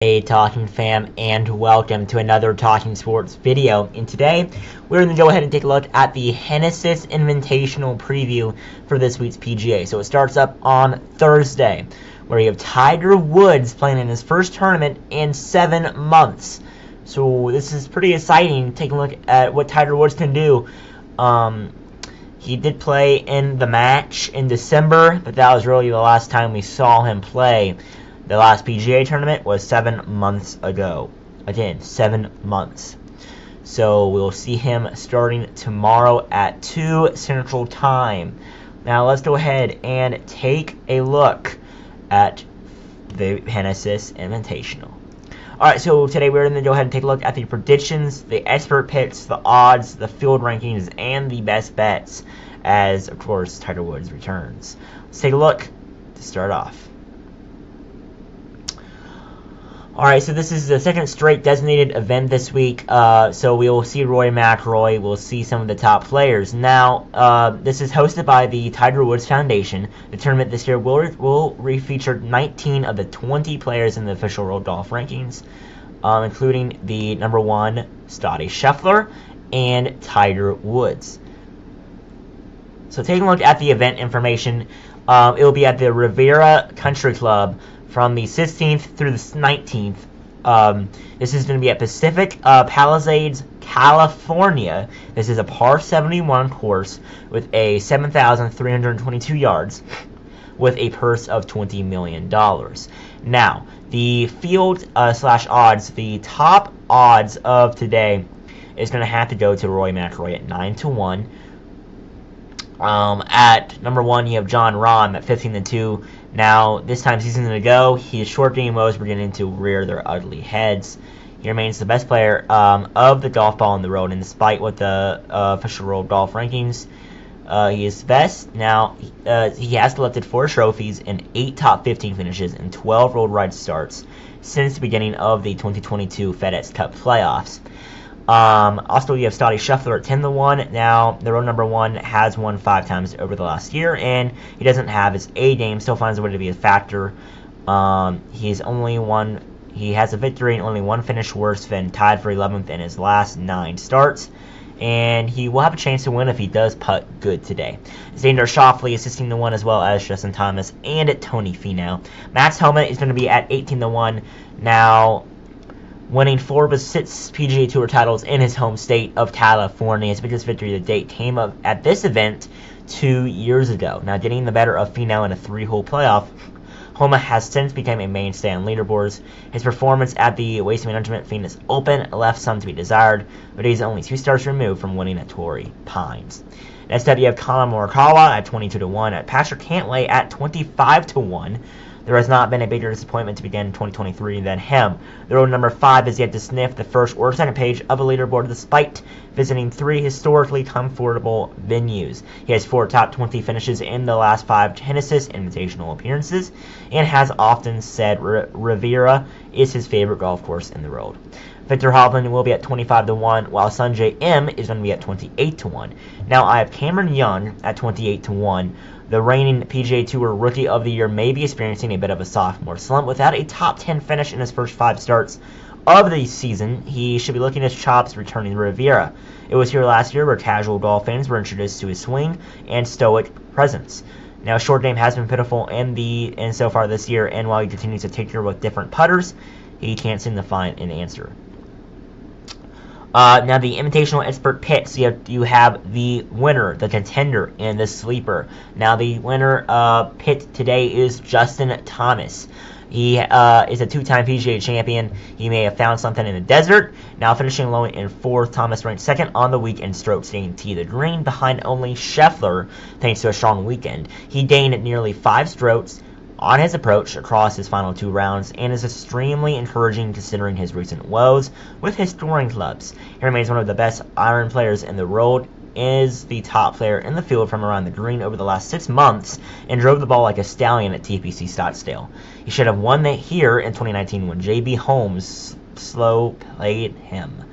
Hey Talking Fam, and welcome to another Talking Sports video. And today we're going to go ahead and take a look at the Genesis Invitational preview for this week's PGA. So it starts up on Thursday, where you have Tiger Woods playing in his first tournament in 7 months. So this is pretty exciting. Take a look at what Tiger Woods can do. He did play in the match in December, but that was really the last time we saw him play. The last PGA tournament was 7 months ago. Again, 7 months. So we'll see him starting tomorrow at 2 Central Time. Now let's go ahead and take a look at the Genesis Invitational. Alright, so today we're going to go ahead and take a look at the predictions, the expert picks, the odds, the field rankings, and the best bets as, of course, Tiger Woods returns. Let's take a look to start off. Alright, so this is the second straight designated event this week, so we will see Rory McIlroy, we'll see some of the top players. Now, this is hosted by the Tiger Woods Foundation. The tournament this year will re-feature 19 of the 20 players in the official World Golf Rankings, including the number 1, Scottie Scheffler, and Tiger Woods. So taking a look at the event information, it will be at the Riviera Country Club from the 16th through the 19th. This is going to be at Pacific Palisades, California. This is a par 71 course with a 7,322 yards with a purse of $20 million. Now, the field slash odds, the top odds of today is going to have to go to Rory McIlroy at 9-1. At number 1, you have Jon Rahm at 15-2. Now, this time season to go, his short game woes are beginning to rear their ugly heads. He remains the best player of the golf ball on the road, and despite what the official World Golf Rankings, he is best. Now, he has collected 4 trophies and 8 top 15 finishes and 12 World Ride starts since the beginning of the 2022 FedEx Cup playoffs. Also, you have Scottie Scheffler at 10-1. Now, the road number 1 has won 5 times over the last year, and he doesn't have his A game. Still finds a way to be a factor. He has a victory and only 1 finish worse than tied for 11th in his last 9 starts. And he will have a chance to win if he does putt good today. Xander Schauffele assisting the 1 as well as Justin Thomas and Tony Finau. Max Homa is going to be at 18-1. Now, winning 4 of his 6 PGA Tour titles in his home state of California. His biggest victory to date came up at this event 2 years ago. Now, getting the better of Finau in a 3-hole playoff, Homa has since become a mainstay on leaderboards. His performance at the Waste Management Phoenix Open left some to be desired, but he's only 2 starts removed from winning at Torrey Pines. Next up, you have Colin Morikawa at 22-1, at Patrick Cantlay at 25-1. There has not been a bigger disappointment to begin 2023 than him. The road number 5 is yet to sniff the first or second page of a leaderboard despite visiting 3 historically comfortable venues. He has 4 top 20 finishes in the last 5 Genesis Invitational appearances and has often said Riviera is his favorite golf course in the world. Victor Hovland will be at 25-1, while Sungjae M is going to be at 28-1. Now I have Cameron Young at 28-1. The reigning PGA Tour Rookie of the Year may be experiencing a bit of a sophomore slump. Without a top 10 finish in his first 5 starts of the season, he should be looking at his chops returning to Riviera. It was here last year where casual golf fans were introduced to his swing and stoic presence. Now, short game has been pitiful in so far this year, and while he continues to tinker with different putters, he can't seem to find an answer. Now, the Invitational expert picks, you have the winner, the contender, and the sleeper. Now, the winner picked today is Justin Thomas. He is a 2-time PGA champion. He may have found something in the desert. Now, finishing low in 4th, Thomas ranked 2nd on the week in strokes gained tee to green, behind only Scheffler, thanks to a strong weekend. He gained nearly 5 strokes on his approach across his final 2 rounds, and is extremely encouraging considering his recent woes with his touring clubs. He remains one of the best iron players in the world, is the top player in the field from around the green over the last 6 months, and drove the ball like a stallion at TPC Scottsdale. He should have won that here in 2019 when J.B. Holmes slow played him.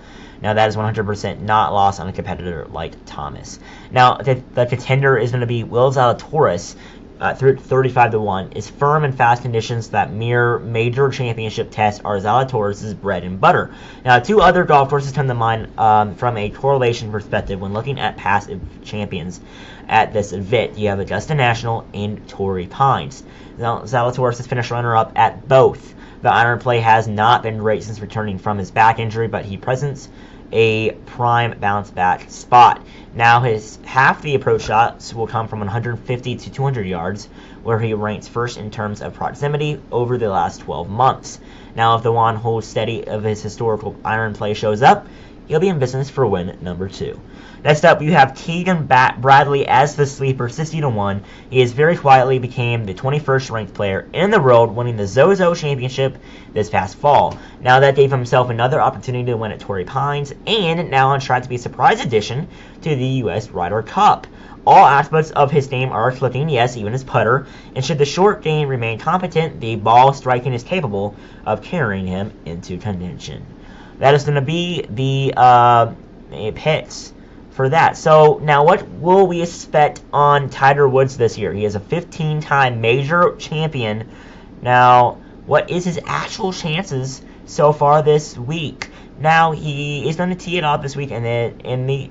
Now, that is 100% not lost on a competitor like Thomas. Now, the contender is going to be Will Zalatoris. 35-1, is firm and fast conditions that mirror major championship tests are Zalatoris' bread and butter. Now, two other golf courses come to mind from a correlation perspective when looking at past champions at this event. You have Augusta National and Torrey Pines. Now, Zalatoris has finished runner-up at both. The iron play has not been great since returning from his back injury, but he presents a prime bounce back spot. Now his half the approach shots will come from 150 to 200 yards, where he ranks first in terms of proximity over the last 12 months. Now if the wand holds steady of his historical iron play shows up, he'll be in business for win number 2. Next up, you have Keegan Bradley as the sleeper, 60-1. He has very quietly became the 21st ranked player in the world, winning the Zozo Championship this past fall. Now that gave himself another opportunity to win at Torrey Pines, and now on track to be a surprise addition to the U.S. Ryder Cup. All aspects of his game are clicking, yes, even his putter, and should the short game remain competent, the ball striking is capable of carrying him into contention. That is going to be the picks for that. So now what will we expect on Tiger Woods this year? He is a 15-time major champion. Now, what is his actual chances so far this week? Now, he is going to tee it up this week in the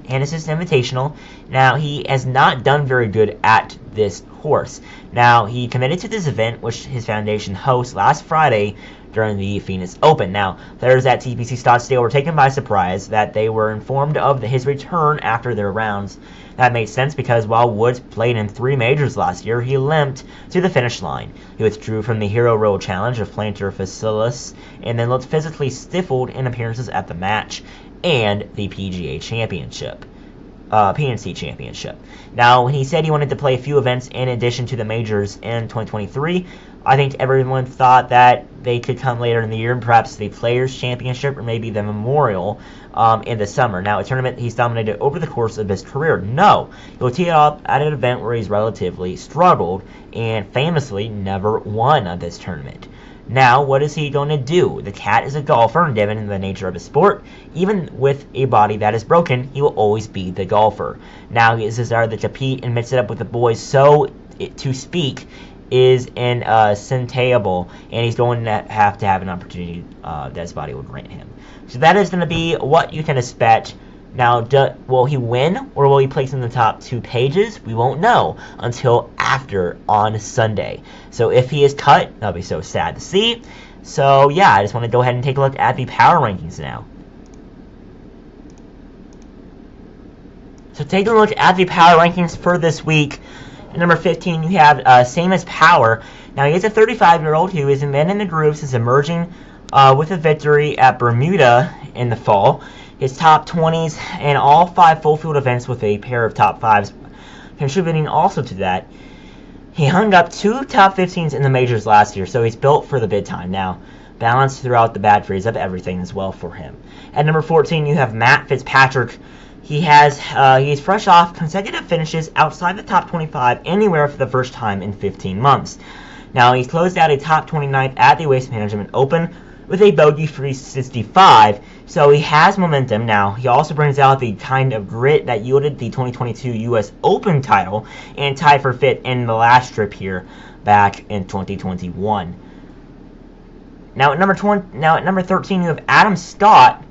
Hennessy's Invitational. Now, he has not done very good at this course. Now, he committed to this event, which his foundation hosts last Friday during the Phoenix Open. Now, players at TPC Scottsdale were taken by surprise that they were informed of his return after their rounds. That made sense because while Woods played in 3 majors last year, he limped to the finish line. He withdrew from the Hero Road Challenge of Plantar Facilis and then looked physically stifled in appearances at the match and the PGA Championship. PNC Championship. Now, when he said he wanted to play a few events in addition to the majors in 2023, I think everyone thought that they could come later in the year, and perhaps the Players' Championship or maybe the Memorial in the summer. Now, a tournament he's dominated over the course of his career. No, he'll tee it up at an event where he's relatively struggled and famously never won at this tournament. Now, what is he going to do? The cat is a golfer, and given the nature of his sport, even with a body that is broken, he will always be the golfer. Now, his desire to compete and mix it up with the boys, so to speak, is insatiable, and he's going to have an opportunity that his body will grant him. So that is going to be what you can expect. Now, will he win, or will he place in the top 2 pages? We won't know until after on Sunday. So if he is cut, that'll be so sad to see. So yeah, I just want to go ahead and take a look at the power rankings now. So taking a look at the power rankings for this week. At number 15, you have Same as Power. Now, he is a 35-year-old who has been in the group since emerging with a victory at Bermuda in the fall. His top 20s and all 5 full field events with a pair of top 5s contributing also to that. He hung up 2 top 15s in the majors last year, so he's built for the big time. Now, balance throughout the bad phase of everything as well for him. At number 14, you have Matt Fitzpatrick. He's fresh off consecutive finishes outside the top 25 anywhere for the first time in 15 months. Now, he's closed out a top 29th at the Waste Management Open with a bogey-free 65, so he has momentum. Now, he also brings out the kind of grit that yielded the 2022 U.S. Open title and tied for 5th in the last trip here back in 2021. Now, at number 13, you have Adam Scott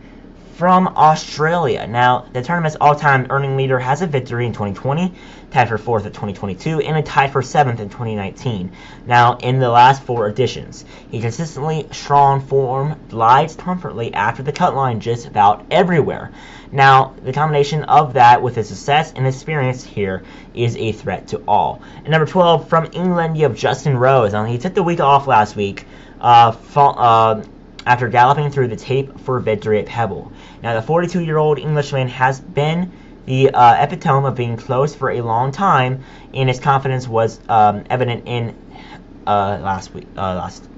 from Australia. Now, the tournament's all-time earning leader has a victory in 2020, tied for 4th at 2022, and a tied for 7th in 2019. Now, in the last 4 editions, he consistently strong form glides comfortably after the cut line just about everywhere. Now, the combination of that with his success and experience here is a threat to all. At number 12, from England, you have Justin Rose. Now, he took the week off last week after galloping through the tape for victory at Pebble. Now, the 42-year-old Englishman has been the epitome of being close for a long time, and his confidence was evident in last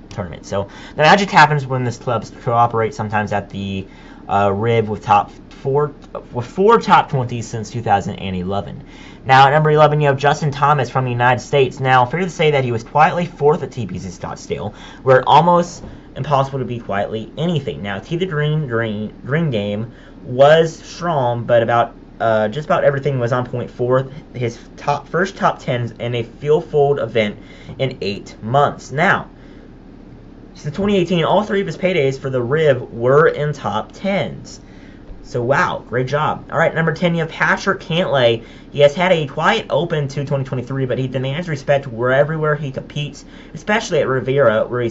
tournament. So the magic happens when this clubs cooperate sometimes at the rib with four top 20s since 2011. Now, at number 11, you have Justin Thomas from the United States. Now, fair to say that he was quietly 4th at TPC Scottsdale, where it almost impossible to be quietly anything. Now, Tee the Green game was strong, but about just about everything was on point for his first top 10s in a field-fold event in 8 months. Now, since 2018, all 3 of his paydays for the Riv were in top 10s. So, wow, great job. All right, number 10, you have Patrick Cantlay. He has had a quiet open to 2023, but he demands respect everywhere he competes, especially at Riviera, where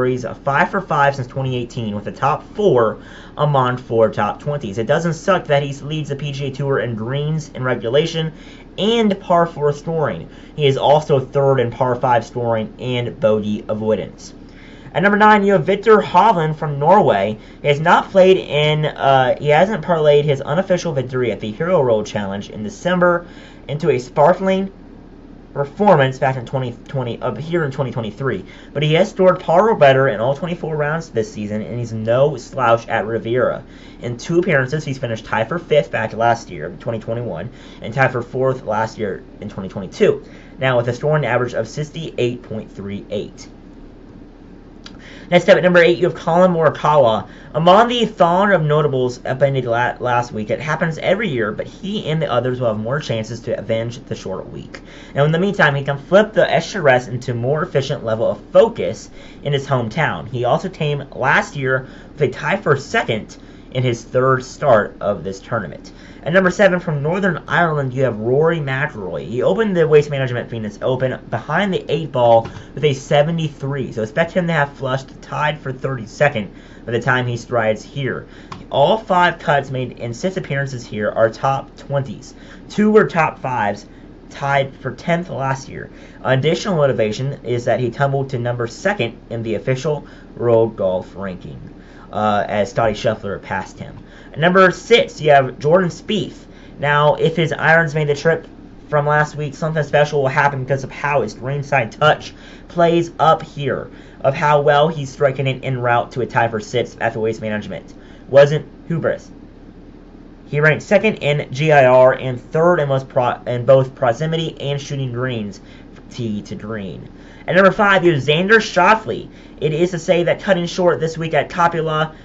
he's a 5 for 5 since 2018 with a top 4 among 4 top 20s. It doesn't suck that he leads the PGA Tour in greens in regulation and par 4 scoring. He is also 3rd in par 5 scoring and bogey avoidance. At number 9, you have Victor Hovland from Norway. He has not played in. He hasn't parlayed his unofficial victory at the Hero Roll Challenge in December into a sparkling performance back in 2020 here in 2023. But he has scored par or better in all 24 rounds this season, and he's no slouch at Riviera. In 2 appearances, he's finished tied for 5th back last year, 2021, and tied for 4th last year in 2022. Now with a scoring average of 68.38. Next up at number 8, you have Colin Morikawa. Among the throng of notables upended last week, it happens every year, but he and the others will have more chances to avenge the short week. Now, in the meantime, he can flip the extra rest into a more efficient level of focus in his hometown. He also came last year with a tie for 2nd in his 3rd start of this tournament. At number 7, from Northern Ireland, you have Rory McIlroy. He opened the Waste Management Phoenix Open behind the 8 ball with a 73, so expect him to have flushed tied for 32nd by the time he strides here. All 5 cuts made in 6 appearances here are top 20s. 2 were top 5s, tied for 10th last year. Additional motivation is that he tumbled to number 2nd in the official World Golf ranking, as Scottie Scheffler passed him. At number 6, you have Jordan Spieth. Now, if his irons made the trip from last week, something special will happen because of how his greenside touch plays up here, of how well he's striking it en route to a tie for 6th at the Waste Management. Wasn't hubris. He ranked 2nd in GIR and 3rd in both proximity and shooting greens, tee to green. At number 5, you have Xander Schauffele. It is to say that cutting short this week at Coppola,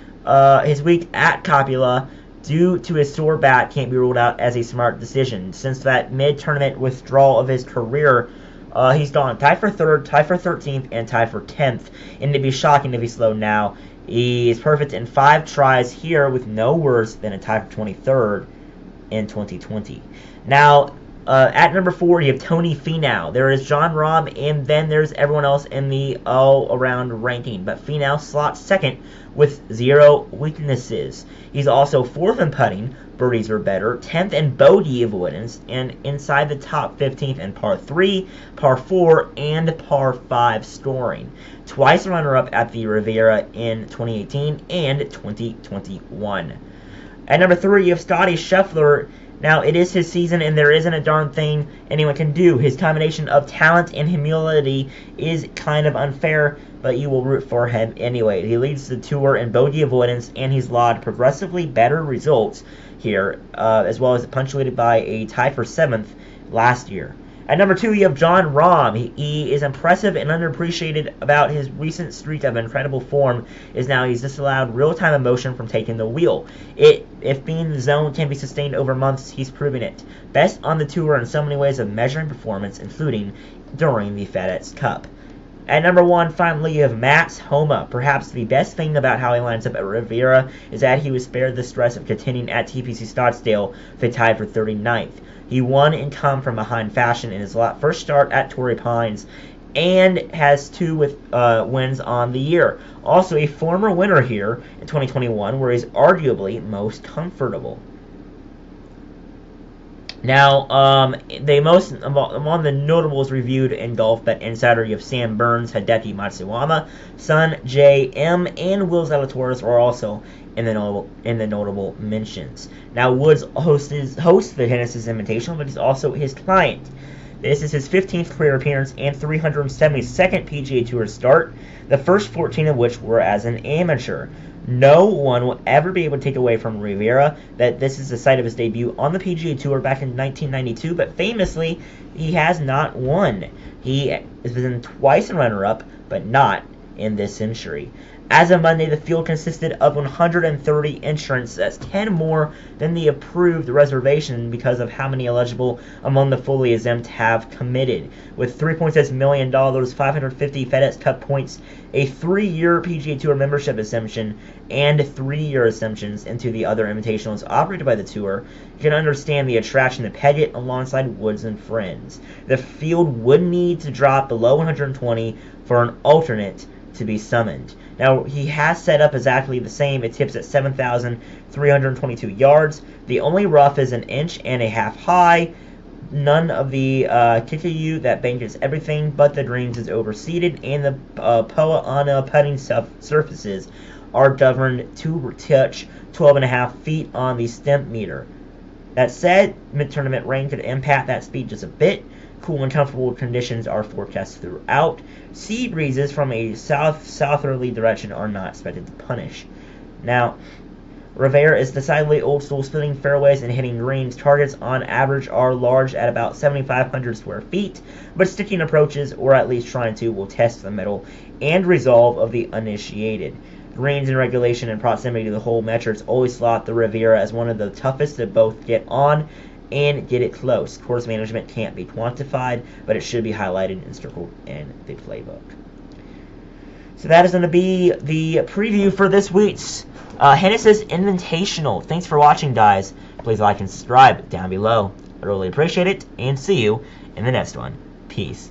his week at Coppola, due to his sore back, can't be ruled out as a smart decision. Since that mid-tournament withdrawal of his career, he's gone tied for 3rd, tied for 13th, and tied for 10th. And it'd be shocking if he's slow now. He is perfect in 5 tries here with no worse than a tie for 23rd in 2020. Now, at number 4, you have Tony Finau. There is Jon Rahm, and then there's everyone else in the all-around ranking. But Finau slots 2nd with 0 weaknesses. He's also 4th in putting, birdies are better, 10th in bogey avoidance, and inside the top 15th in par 3, par 4, and par 5 scoring. Twice runner-up at the Riviera in 2018 and 2021. At number 3, you have Scottie Scheffler. Now, it is his season, and there isn't a darn thing anyone can do. His combination of talent and humility is kind of unfair, but you will root for him anyway. He leads the tour in bogey avoidance, and he's logged progressively better results here, as well as punctuated by a tie for 7th last year. At number 2, you have Jon Rahm. He is impressive and underappreciated about his recent streak of incredible form is now he's disallowed real-time emotion from taking the wheel. If being in the zone can be sustained over months, he's proven it. Best on the tour in so many ways of measuring performance, including during the FedEx Cup. At number 1, finally, you have Mats Homa. Perhaps the best thing about how he lines up at Riviera is that he was spared the stress of contending at TPC Scottsdale with a tie for 39th. He won in come from behind fashion in his first start at Torrey Pines and has 2 wins on the year. Also a former winner here in 2021 where he's arguably most comfortable. Now, among the notables reviewed in Golf Bet Insider, you have Sam Burns, Hideki Matsuyama, Sun J.M., and Will Zalatoris are also in the notable mentions. Now, Woods hosts the Genesis Invitational, but he's also his client. This is his 15th career appearance and 372nd PGA Tour start, the first 14 of which were as an amateur. No one will ever be able to take away from Rivera that this is the site of his debut on the PGA Tour back in 1992, but famously, he has not won. He has been twice a runner-up, but not in this century. As of Monday, the field consisted of 130 entrants. That's 10 more than the approved reservation because of how many eligible among the fully exempt have committed. With $3.6 million, 550 FedEx Cup points, a 3-year PGA Tour membership exemption, and 3-year exemptions into the other invitationals operated by the Tour, you can understand the attraction to peg it alongside Woods and friends. The field would need to drop below 120 for an alternate to be summoned. Now, he has set up exactly the same. It tips at 7,322 yards. The only rough is 1.5 inches high. None of the Kikayu that bankers everything but the greens is overseeded, and the Poa putting surfaces are governed to touch 12.5 feet on the stimp meter. That said, mid-tournament rain could impact that speed just a bit. Cool and comfortable conditions are forecast throughout. Sea breezes from a southerly direction are not expected to punish. Now, Rivera is decidedly old school, splitting fairways and hitting greens. Targets on average are large at about 7,500 square feet, but sticking approaches, or at least trying to, will test the middle and resolve of the uninitiated. Greens in regulation and proximity to the hole metrics always slot the Riviera as one of the toughest to both get on and get it close. Course management can't be quantified, but it should be highlighted and circled in the playbook. So that is going to be the preview for this week's Hennessy's Invitational. Thanks for watching, guys. Please like and subscribe down below. I really appreciate it, and see you in the next one. Peace.